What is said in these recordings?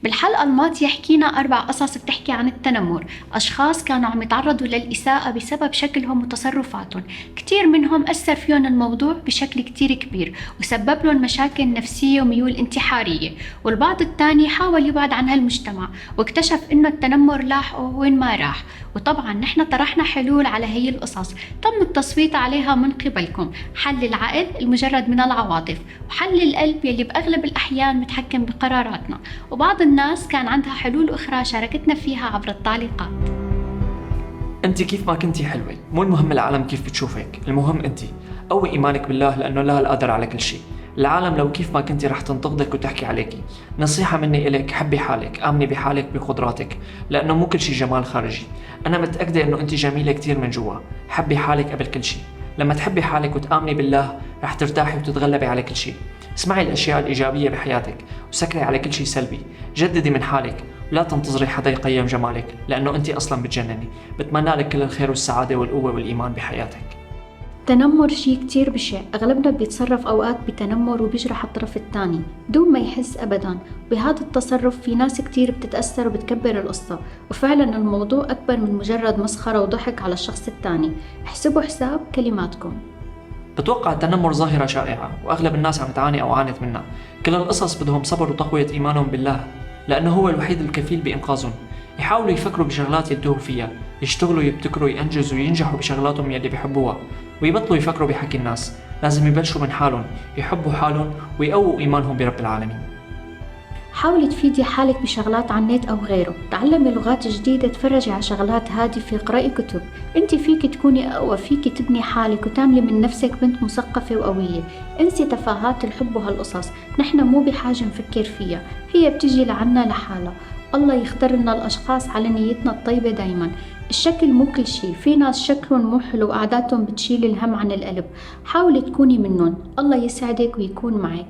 بالحلقة الماضية حكينا 4 قصص بتحكي عن التنمر، أشخاص كانوا عم يتعرضوا للإساءة بسبب شكلهم وتصرفاتهم. كتير منهم أثر فيهم الموضوع بشكل كتير كبير وسبب لهم مشاكل نفسية وميول انتحارية، والبعض التاني حاول يبعد عن هالمجتمع واكتشف إنه التنمر لاحقه وين ما راح. وطبعا نحن طرحنا حلول على هي القصص تم التصويت عليها من قبلكم: حل العقل المجرد من العواطف، وحل القلب يلي بأغلب الأحيان متحكم بقراراتنا. وبعض الناس كان عندها حلول أخرى شاركتنا فيها عبر التعليقات. انت كيف ما كنتي حلوة، مو المهم العالم كيف بتشوفك، المهم انت قوي ايمانك بالله لانه الله القادر على كل شيء. العالم لو كيف ما كنتي رح تنتقدك وتحكي عليكي. نصيحة مني إليك: حبي حالك، آمني بحالك بقدراتك، لأنه مو كل شيء جمال خارجي. أنا متأكدة إنه أنت جميلة كتير من جوا. حبي حالك قبل كل شيء. لما تحبي حالك وتآمني بالله رح ترتاحي وتتغلبي على كل شيء. اسمعي الأشياء الإيجابية بحياتك وسكري على كل شيء سلبي. جددي من حالك ولا تنتظري حدا يقيم جمالك، لأنه أنت أصلا بتجنني. بتمنى لك كل الخير والسعادة والقوة والإيمان بحياتك. التنمر شيء كتير بشع، أغلبنا بيتصرف أوقات بتنمر وبيجرح الطرف الثاني دون ما يحس أبدا. بهذا التصرف في ناس كتير بتتأثر وبتكبر القصة، وفعلا الموضوع أكبر من مجرد مسخرة وضحك على الشخص الثاني. احسبوا حساب كلماتكم. بتوقع التنمر ظاهرة شائعة وأغلب الناس عم تعاني أو عانت منها. كل القصص بدهم صبر وتقوية إيمانهم بالله، لأنه هو الوحيد الكفيل بإنقاذهم. يحاولوا يفكروا بشغلات يدوه فيها، يشتغلوا يبتكروا ينجزوا وينجحوا بشغلاتهم يلي بيحبوها، ويبطلوا يفكروا بحكي الناس. لازم يبلشوا من حالهم، يحبوا حالهم ويقووا إيمانهم برب العالمين. حاولي تفيدي حالك بشغلات عن النت أو غيره، تعلمي لغات جديدة، تفرجي على شغلات هادفة، اقرأي كتب. انت فيك تكوني أقوى، فيك تبني حالك وتعملي من نفسك بنت مثقفة وقوية. انسي تفاهات الحب وهالقصص، نحن مو بحاجة نفكر فيها، هي بتجي لعنا لحالها. الله يختار لنا الأشخاص على نيتنا الطيبة دايما. الشكل مو كل شي، في ناس شكلهم مو حلو وقعداتهم بتشيل الهم عن القلب. حاولي تكوني منهم. الله يسعدك ويكون معك.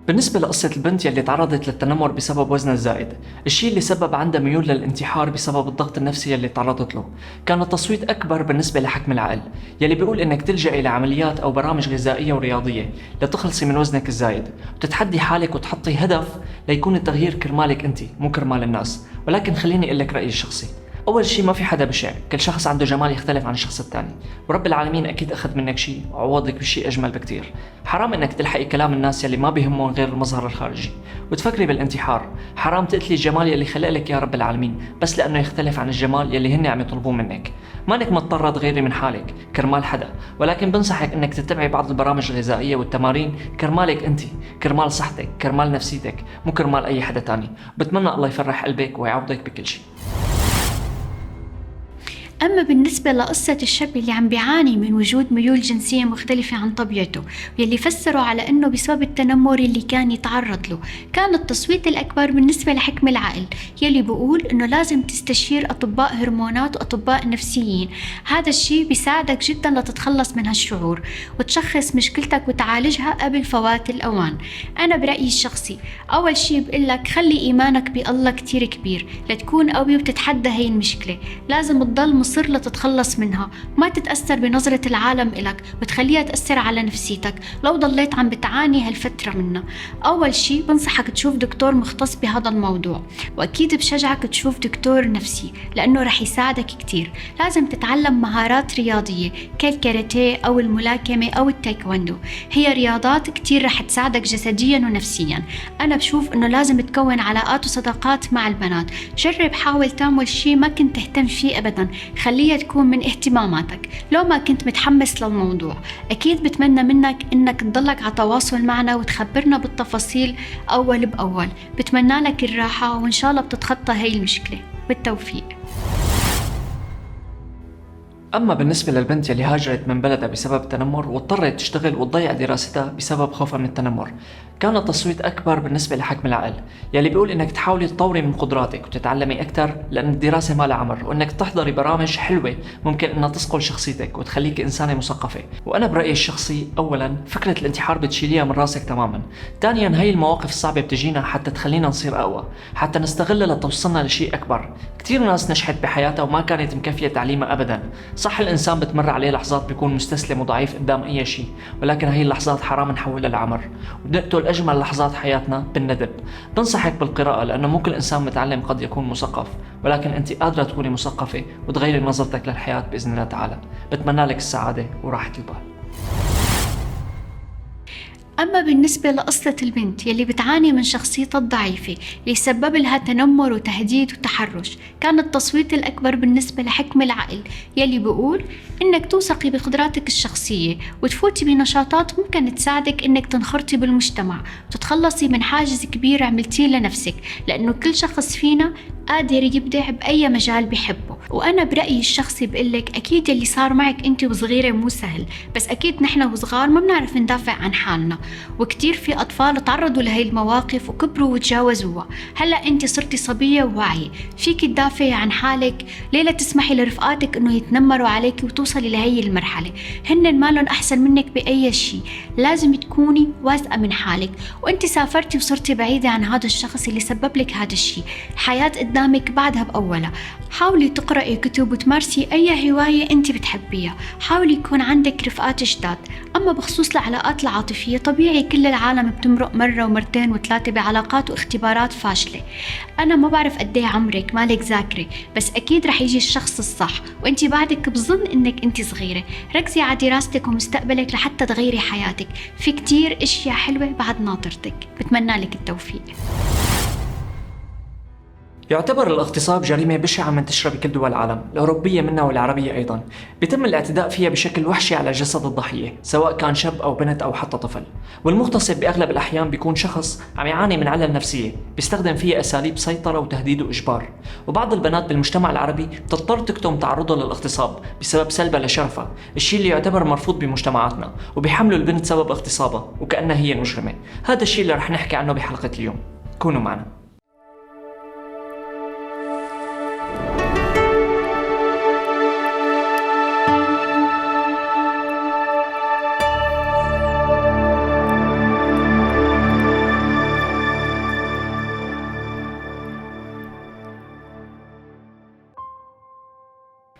بالنسبة لقصة البنت يلي تعرضت للتنمر بسبب وزنها الزائد، الشيء اللي سبب عندها ميول للانتحار بسبب الضغط النفسي يلي تعرضت له، كان التصويت أكبر بالنسبة لحكم العقل يلي بيقول إنك تلجأي لعمليات أو برامج غذائية ورياضية لتخلصي من وزنك الزايد، وتتحدي حالك وتحطي هدف ليكون التغيير كرمالك أنت مو كرمال الناس. ولكن خليني أقول لك رأيي الشخصي. أول شيء، ما في حدا بشع، كل شخص عنده جمال يختلف عن الشخص الثاني، ورب العالمين أكيد أخذ منك شيء وعوضك بشيء أجمل بكتير. حرام إنك تلحقي كلام الناس يلي ما بيهمهم غير المظهر الخارجي وتفكري بالانتحار. حرام تقتلي الجمال يلي خلق لك يا رب العالمين بس لأنه يختلف عن الجمال يلي هن عم يطلبوه منك. ما إنك مضطرة تغيري من حالك كرمال حدا، ولكن بنصحك إنك تتبعي بعض البرامج الغذائية والتمارين كرمالك أنت، كرمال صحتك، كرمال نفسيتك، مو كرمال أي حدا تاني. بتمنى الله يفرح قلبك ويعوضك بكل شيء. أما بالنسبة لقصة الشاب اللي عم بيعاني من وجود ميول جنسية مختلفة عن طبيعته، واللي فسروا على أنه بسبب التنمر اللي كان يتعرض له، كان التصويت الأكبر بالنسبة لحكم العقل يلي بيقول أنه لازم تستشير أطباء هرمونات وأطباء نفسيين. هذا الشيء بيساعدك جدا لتتخلص من هالشعور وتشخص مشكلتك وتعالجها قبل فوات الأوان. أنا برأيي الشخصي أول شيء بقولك خلي إيمانك بالله كتير كبير لتكون قوي وتتحدى هاي المشكلة. لازم تضل مصر لتتخلص منها، ما تتأثر بنظرة العالم إلك وتخليها تأثر على نفسيتك لو ضليت عم بتعاني هالفترة منها. أول شي بنصحك تشوف دكتور مختص بهذا الموضوع، وأكيد بشجعك تشوف دكتور نفسي لأنه رح يساعدك كتير. لازم تتعلم مهارات رياضية كالكاراتيه أو الملاكمة أو التايكوندو، هي رياضات كتير رح تساعدك جسديا ونفسيا. أنا بشوف أنه لازم تكون علاقات وصداقات مع البنات. جرب حاول تعمل شي ما كنت تهتم فيه أبدا، خليها تكون من اهتماماتك. لو ما كنت متحمس للموضوع أكيد بتمنى منك إنك تضلك على تواصل معنا وتخبرنا بالتفاصيل أول بأول. بتمنى لك الراحة وإن شاء الله بتتخطى هاي المشكلة. بالتوفيق. أما بالنسبة للبنت يلي هاجرت من بلدها بسبب التنمر واضطرت تشتغل وتضيع دراستها بسبب خوفها من التنمر، كان التصويت أكبر بالنسبة لحكم العقل يلي بيقول إنك تحاولي تطوري من قدراتك وتتعلمي أكثر لأن الدراسة ما لها عمر، وإنك تحضري برامج حلوة ممكن إنها تصقل شخصيتك وتخليك إنسانة مثقفة. وأنا برأيي الشخصي أولا فكرة الانتحار بتشيليها من راسك تماما. ثانيا هاي المواقف الصعبة بتجينا حتى تخلينا نصير أقوى، حتى نستغلها لتوصلنا لشيء أكبر. كتير ناس نجحت بحياتها وما كانت مكفية تعليمها أبدا، صح الإنسان بتمر عليه لحظات بيكون مستسلم وضعيف قدام أي شيء، ولكن هي اللحظات حرام نحولها لعمر، وبنقتل أجمل لحظات حياتنا بالندب. بنصحك بالقراءة لأنه ممكن الإنسان متعلم قد يكون مثقف، ولكن أنت قادرة تكوني مثقفة وتغيري نظرتك للحياة بإذن الله تعالى. بتمنى لك السعادة وراحة البال. أما بالنسبة لقصة البنت يلي بتعاني من شخصيتها الضعيفة اللي سبب لها تنمر وتهديد وتحرش، كان التصويت الأكبر بالنسبة لحكم العقل يلي بيقول إنك توثقي بقدراتك الشخصية وتفوتي بنشاطات ممكن تساعدك إنك تنخرطي بالمجتمع وتتخلصي من حاجز كبير عملتيه لنفسك، لأنه كل شخص فينا قادر يبدع بأي مجال بيحبه. وأنا برأيي الشخصي بقلك أكيد اللي صار معك أنت وصغيرة مو سهل، بس أكيد نحن وصغار ما بنعرف ندافع عن حالنا، وكتير في أطفال تعرضوا لهي المواقف وكبروا وتجاوزوها. هلأ أنت صرتي صبية وواعية، فيك تدافعي عن حالك، ليلة تسمحي لرفقاتك أنه يتنمروا عليك وتوصلي لهي المرحلة. هن مالن أحسن منك بأي شيء، لازم تكوني واثقة من حالك. وأنت سافرتي وصرتي بعيدة عن هذا الشخص اللي سبب لك هذا الشيء، الحياة قدامك بعدها بأولها. حاولي تقرأي كتب وتمارسي أي هواية أنت بتحبيها، حاولي يكون عندك رفقات جداد. أما بخصوص العلاقات العاطفية، طبيعي كل العالم بتمرق مرة ومرتين وثلاثة بعلاقات واختبارات فاشلة. أنا ما بعرف قد ايه عمرك، مالك ذاكرة، بس أكيد رح يجي الشخص الصح، وأنت بعدك بظن إنك أنت صغيرة. ركزي على دراستك ومستقبلك لحتى تغيري حياتك، في كتير أشياء حلوة بعد ناطرتك. بتمنى لك التوفيق. يعتبر الاغتصاب جريمة بشعة منتشرة بكل دول العالم، الأوروبية منها والعربية أيضا. بيتم الاعتداء فيها بشكل وحشي على جسد الضحية، سواء كان شاب أو بنت أو حتى طفل. والمغتصب بأغلب الأحيان بيكون شخص عم يعاني من علل نفسية، بيستخدم فيها أساليب سيطرة وتهديد وإجبار. وبعض البنات بالمجتمع العربي بتضطر تكتم تعرضها للاغتصاب بسبب سلبها لشرفها، الشيء اللي يعتبر مرفوض بمجتمعاتنا، وبيحملوا البنت سبب اغتصابها وكأنها هي المجرمة. هذا الشيء اللي رح نحكي عنه بحلقة اليوم، كونوا معنا.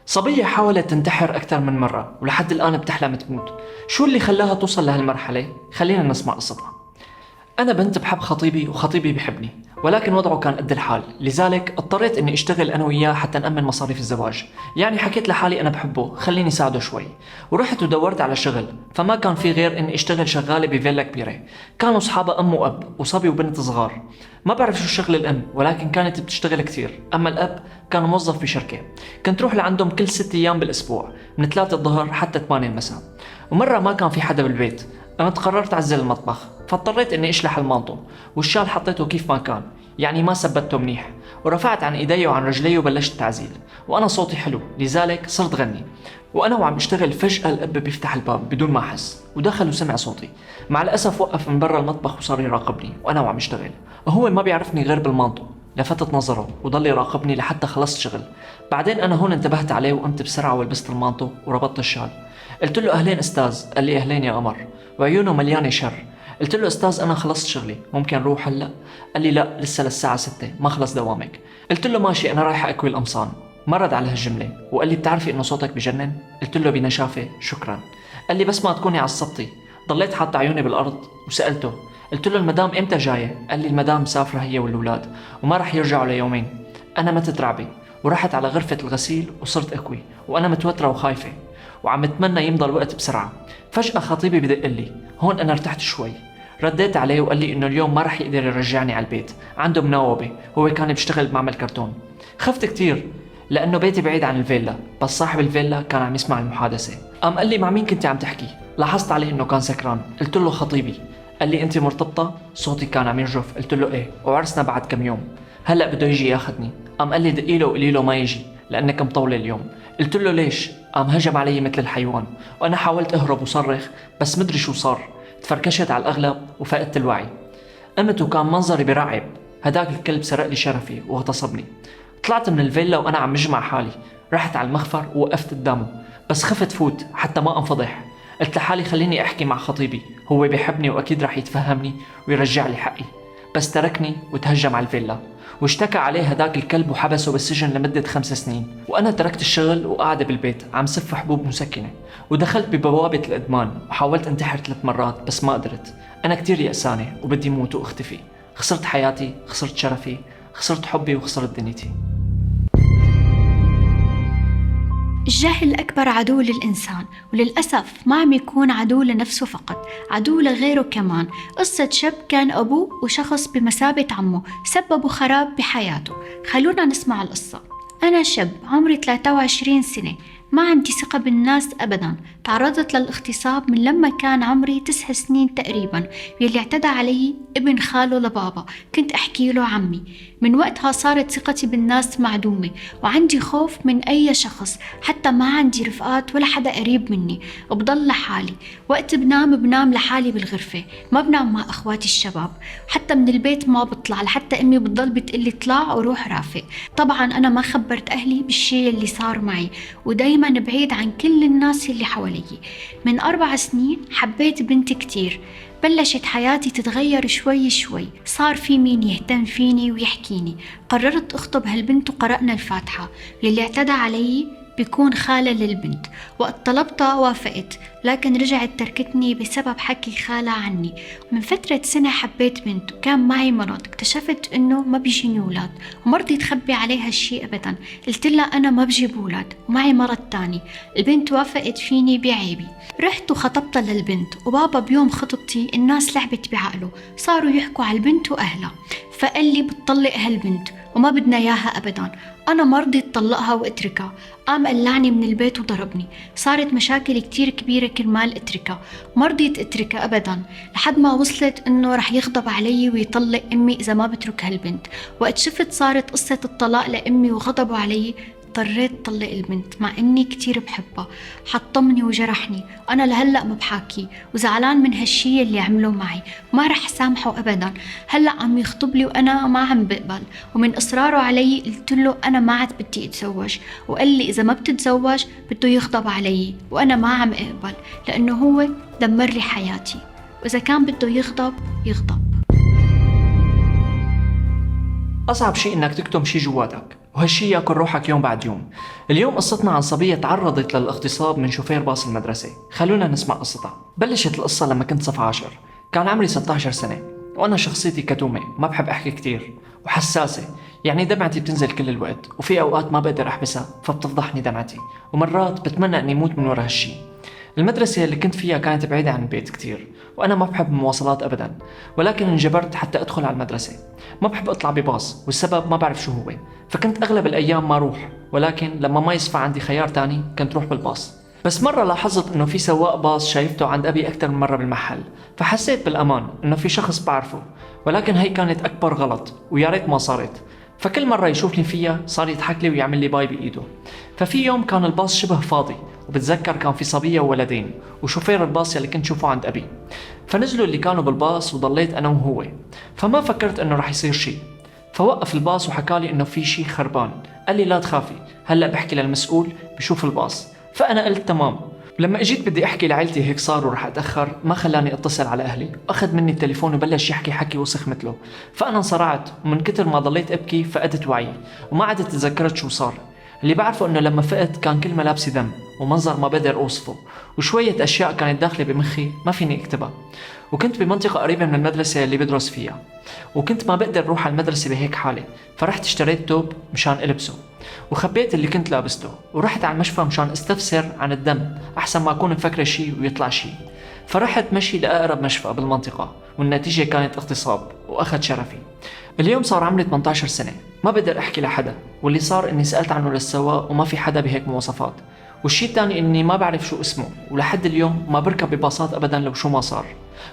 صبية حاولت تنتحر أكثر من مرة ولحد الآن بتحلم تموت. شو اللي خلاها توصل لهالمرحلة؟ خلينا نسمع قصتها. أنا بنت بحب خطيبي وخطيبي بحبني، ولكن وضعه كان قد الحال، لذلك اضطريت إني أشتغل أنا وياه حتى نأمن مصاريف الزواج. يعني حكيت لحالي أنا بحبه، خليني ساعده شوي. ورحت ودورت على شغل، فما كان في غير إني أشتغل شغالة بفيلا كبيرة. كانوا أصحابها أم وأب وصبي وبنت صغار. ما بعرف شو شغل الأم، ولكن كانت بتشتغل كتير. أما الأب كان موظف بشركة، كنت روح لعندهم كل 6 أيام بالأسبوع، من 3 الظهر حتى 8 المساء. ومرة ما كان في حدا بالبيت، أنا قررت أعزل المطبخ، فاضطريت إني أشلح المانطو، والشال حطيته كيف ما كان، يعني ما ثبته منيح، ورفعت عن إيدي وعن رجلي وبلشت تعزيل. وأنا صوتي حلو، لذلك صرت غني. وأنا وعم اشتغل فجأة الأب بيفتح الباب بدون ما أحس، ودخل وسمع صوتي. مع الأسف وقف من برا المطبخ وصار يراقبني وأنا وعم اشتغل، وهو ما بيعرفني غير بالمانطو. لفتت نظره وضل يراقبني لحتى خلصت شغل. بعدين أنا هون انتبهت عليه وقمت بسرعة ولبست المانطو وربطت الشال. قلت له أهلين أستاذ. قال لي أهلين يا قمر، وعيونه مليانة شر. قلت له أستاذ أنا خلصت شغلي، ممكن روح هلأ؟ قال لي لا، لسه للساعة 6 ما خلص دوامك. قلت له ماشي، أنا رايح أكوي القمصان. ما رد على هالجملة وقال لي بتعرفي إنه صوتك بجنن؟ قلت له بنشافة شكرا. قال لي بس ما تكوني عصبتي. ضليت حاطة عيوني بالأرض وسألته، قلت له المدام إمتى جاية؟ قال لي المدام مسافرة هي والأولاد وما رح يرجعوا ليومين. أنا متت رعبي ورحت على غرفة الغسيل وصرت أكوي وأنا متوترة وخايفة وعم اتمنى يمضى الوقت بسرعة. فجأة خطيبي بدق لي، هون أنا ارتحت شوي. رديت عليه وقال لي إنه اليوم ما رح يقدر يرجعني على البيت، عنده مناوبة، هو كان بيشتغل بمعمل كرتون. خفت كتير لأنه بيتي بعيد عن الفيلا، بس صاحب الفيلا كان عم يسمع المحادثة. قام قال لي مع مين كنت عم تحكي؟ لاحظت عليه إنه كان سكران. قلت له خطيبي. قال لي أنت مرتبطة؟ صوتي كان عم يرجف. قلت له إيه، وعرسنا بعد كم يوم، هلأ بده يجي ياخذني. قام قال لي دقي له وقولي له ما يجي لأنك مطولة اليوم. قلت له ليش؟ قام هجم علي مثل الحيوان، وأنا حاولت أهرب وصرخ بس مدري شو صار، تفركشت على الأغلب وفقدت الوعي. قمت وكان منظري برعب، هداك الكلب سرق لي شرفي واغتصبني. طلعت من الفيلا وأنا عم مجمع حالي، رحت على المخفر ووقفت قدامه، بس خفت فوت حتى ما أنفضح. قلت لحالي خليني أحكي مع خطيبي، هو بيحبني وأكيد رح يتفهمني ويرجع لي حقي. بس تركني وتهجم على الفيلا، واشتكى عليه هداك الكلب وحبسه بالسجن لمدة 5 سنين. وأنا تركت الشغل وقاعدة بالبيت عم سف حبوب مسكنة، ودخلت ببوابة الإدمان وحاولت انتحر 3 مرات بس ما قدرت. أنا كتير يأسانة وبدي موت واختفي. خسرت حياتي، خسرت شرفي، خسرت حبي وخسرت دنيتي. الجهل أكبر عدو للإنسان، وللأسف ما عم يكون عدو لنفسه فقط، عدو لغيره كمان. قصة شاب كان أبوه وشخص بمثابة عمه سببوا خراب بحياته. خلونا نسمع القصة. أنا شاب عمري 23 سنة، ما عندي ثقة بالناس أبداً. تعرضت للاغتصاب من لما كان عمري 9 سنين تقريباً، واللي اعتدى علي ابن خاله لبابا، كنت أحكي له عمي. من وقتها صارت ثقتي بالناس معدومة، وعندي خوف من أي شخص، حتى ما عندي رفقات ولا حدا قريب مني، وبضل لحالي. وقت بنام لحالي بالغرفة، ما بنام مع أخواتي الشباب، حتى من البيت ما بطلع، لحتى أمي بتضل بتقلي اطلع وروح رافق. طبعاً أنا ما خبرت أهلي بالشي اللي صار معي، ودايماً بعيد عن كل الناس اللي حوالي. من 4 سنين حبيت بنت كتير، بلشت حياتي تتغير شوي شوي، صار في مين يهتم فيني ويحكيني. قررت أخطب هالبنت وقرأنا الفاتحة. للي اعتدى علي بيكون خالة للبنت. وقت طلبتها وافقت، لكن رجعت تركتني بسبب حكي خالة عني. من فترة سنة حبيت بنت وكان معي مرض، اكتشفت انه ما بيجيني اولاد، وما رضيت تخبي عليها الشيء ابدا. قلت لها انا ما بجيب اولاد ومعي مرض تاني. البنت وافقت فيني بعيبي. رحت وخطبتها للبنت، وبابا بيوم خطبتي الناس لعبت بعقله، صاروا يحكوا على البنت واهلها، فقال لي بتطلق هالبنت وما بدنا اياها ابدا. أنا ما رضيت طلقها واتركها، قام قلعني من البيت وضربني. صارت مشاكل كتير كبيرة كرمال اتركها، ما رضيت اتركها أبدا، لحد ما وصلت إنه رح يغضب علي ويطلق أمي إذا ما بترك هالبنت. وقت شفت صارت قصة الطلاق لأمي وغضبوا علي، اضطريت طلق البنت مع إني كتير بحبها. حطمني وجرحني، أنا لهلأ ما بحاكي وزعلان من هالشي اللي عمله معي، ما رح سامحه أبدا. هلأ عم يخطب لي وأنا ما عم بقبل، ومن إصراره علي قلت له أنا ما عاد بدي أتزوج، وقال لي إذا ما بتتزوج بده يغضب علي، وأنا ما عم أقبل لأنه هو دمر لي حياتي، وإذا كان بده يغضب يغضب. أصعب شيء إنك تكتم شيء جواتك، وهالشي ياكل روحك يوم بعد يوم. اليوم قصتنا عن صبية تعرضت للاغتصاب من شوفير باص المدرسة. خلونا نسمع قصتها. بلشت القصة لما كنت صف 10، كان عمري 16 سنة، وأنا شخصيتي كتومة، ما بحب أحكي كتير وحساسة، يعني دمعتي بتنزل كل الوقت، وفي أوقات ما بقدر أحبسها فبتفضحني دمعتي، ومرات بتمنى أني موت من وراء هالشي. المدرسة اللي كنت فيها كانت بعيدة عن البيت كتير، وأنا ما بحب المواصلات أبدا، ولكن انجبرت حتى أدخل على المدرسة. ما بحب أطلع بباص، والسبب ما بعرف شو هو، فكنت أغلب الأيام ما روح، ولكن لما ما يصفى عندي خيار تاني كنت روح بالباص. بس مرة لاحظت إنه في سواق باص شايفته عند أبي أكتر من مرة بالمحل، فحسيت بالأمان إنه في شخص بعرفه، ولكن هي كانت أكبر غلط ويا ريت ما صارت. فكل مرة يشوفني فيها صار يضحك لي ويعمل لي باي بإيده. ففي يوم كان الباص شبه فاضي، وبتذكر كان في صبية وولدين وشوفير الباص اللي كنت شوفه عند أبي. فنزلوا اللي كانوا بالباص وضليت أنا وهو، فما فكرت إنه رح يصير شيء. فوقف الباص وحكالي إنه في شيء خربان، قال لي لا تخافي هلأ بحكي للمسؤول بشوف الباص. فأنا قلت تمام. لما اجيت بدي احكي لعائلتي هيك صار ورح اتاخر، ما خلاني اتصل على اهلي، واخذ مني التليفون وبلش يحكي حكي وسخ مثله. فانا انصرعت، ومن كتر ما ضليت ابكي فقدت وعي وما عدت تذكرت شو صار. اللي بعرفه انه لما فقت كان كل ملابسي دم ومنظر ما بقدر اوصفه، وشويه اشياء كانت داخله بمخي ما فيني اكتبها. وكنت بمنطقه قريبه من المدرسه اللي بدرس فيها، وكنت ما بقدر اروح على المدرسه بهيك حاله، فرحت اشتريت توب مشان البسه وخبيت اللي كنت لابسته، ورحت على المشفى مشان استفسر عن الدم احسن ما اكون مفكره شيء ويطلع شيء. فرحت مشي لاقرب مشفى بالمنطقه، والنتيجه كانت اغتصاب واخذ شرفي. اليوم صار عمري 18 سنه، ما بقدر احكي لحدا، واللي صار اني سالت عنه للسواق وما في حدا بهيك مواصفات. والشيء الثاني اني ما بعرف شو اسمه، ولحد اليوم ما بركب بباصات ابدا لو شو ما صار،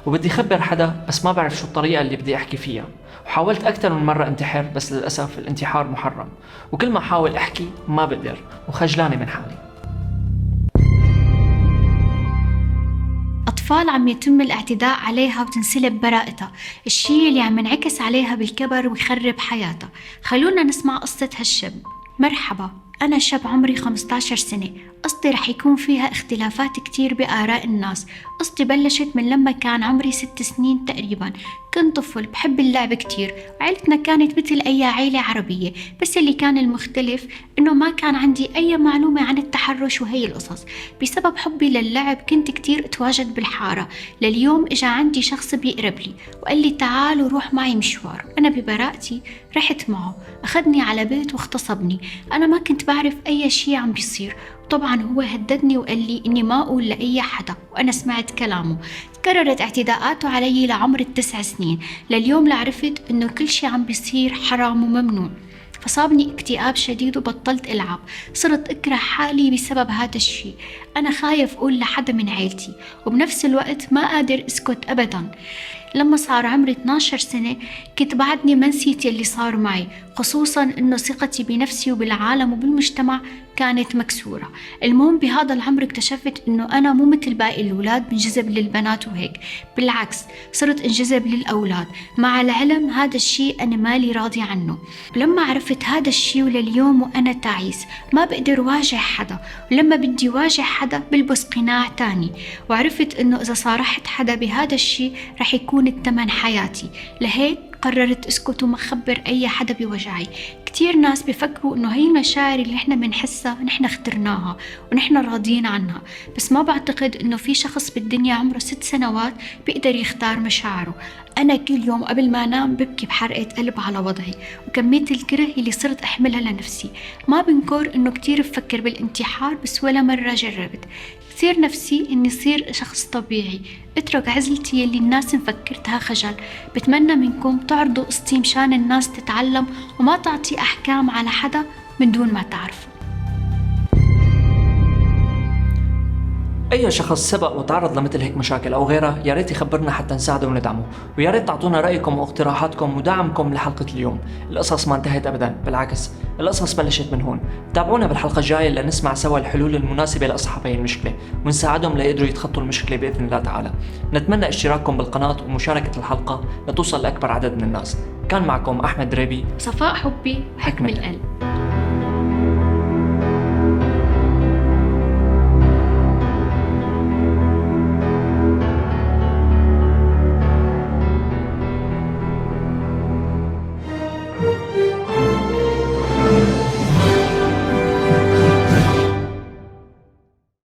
وبدي خبر حدا بس ما بعرف شو الطريقه اللي بدي احكي فيها. وحاولت اكثر من مره انتحر، بس للاسف الانتحار محرم، وكل ما احاول احكي ما بقدر وخجلانه من حالي. أطفال عم يتم الاعتداء عليها وتنسلب براءتها، الشيء اللي عم ينعكس عليها بالكبر ويخرب حياتها. خلونا نسمع قصة هالشاب. مرحبا، أنا شاب عمري 15 سنة. قصتي رح يكون فيها اختلافات كتير بآراء الناس. قصتي بلشت من لما كان عمري 6 سنين تقريبا. كنت طفل بحب اللعب كتير، وعيلتنا كانت مثل أي عيلة عربية، بس اللي كان المختلف إنه ما كان عندي أي معلومة عن التحرش وهي القصص. بسبب حبي للعب كنت كتير أتواجد بالحارة. لليوم إجا عندي شخص بيقرب لي وقال لي تعال وروح معي مشوار. أنا ببراءتي رحت معه، أخذني على بيت واغتصبني. أنا ما كنت بعرف أي شي عم بيصير، طبعا هو هددني وقال لي إني ما أقول لأي حدا، وأنا سمعت كلامه. تكررت اعتداءاته علي لعمر ال9 سنين، لليوم لعرفت إنه كل شي عم بيصير حرام وممنوع. فصابني اكتئاب شديد وبطلت ألعب، صرت أكره حالي بسبب هذا الشي. أنا خايف أقول لحدا من عيلتي، وبنفس الوقت ما قادر أسكت أبدا. لما صار عمري 12 سنة كنت بعدني ما نسيت يلي صار معي، خصوصا إنه ثقتي بنفسي وبالعالم وبالمجتمع كانت مكسورة. المهم بهذا العمر اكتشفت إنه أنا مو مثل باقي الأولاد بنجذب للبنات وهيك، بالعكس صرت انجذب للأولاد. مع العلم هذا الشيء أنا مالي راضي عنه. لما عرفت هذا الشيء ولليوم وأنا تعيس ما بقدر واجه حدا، ولما بدي واجه حدا بلبس قناع تاني. وعرفت إنه إذا صارحت حدا بهذا الشيء رح يكون الثمن حياتي. لهيك قررت اسكت وما اخبر اي حدا بوجعي. كتير ناس بفكروا انه هي المشاعر اللي احنا بنحسها نحن اخترناها ونحن راضيين عنها، بس ما بعتقد انه في شخص بالدنيا عمره 6 سنوات بيقدر يختار مشاعره. انا كل يوم قبل ما انام ببكي بحرقة قلب على وضعي وكمية الكره اللي صرت احملها لنفسي. ما بنكر انه كتير بفكر بالانتحار، بس ولا مرة جربت. كثير نفسي اني صير شخص طبيعي، اترك عزلتي اللي الناس مفكرتها خجل. بتمنى منكم تعرضوا قصتي مشان الناس تتعلم وما تعطي احكام على حدا من دون ما تعرفوا. أي شخص سبق وتعرض لمثل هيك مشاكل أو غيرها يا ريت يخبرنا حتى نساعده وندعمه، ويا ريت تعطونا رأيكم واقتراحاتكم ودعمكم لحلقة اليوم. القصص ما انتهت أبدا، بالعكس القصص بلشت من هون. تابعونا بالحلقة الجاية لنسمع سوا الحلول المناسبة لأصحاب هي المشكلة ونساعدهم ليقدروا يتخطوا المشكلة بإذن الله تعالى. نتمنى اشتراككم بالقناة ومشاركة الحلقة لتوصل لأكبر عدد من الناس. كان معكم أحمد دريبي، صفاء حبي وحكم القلب.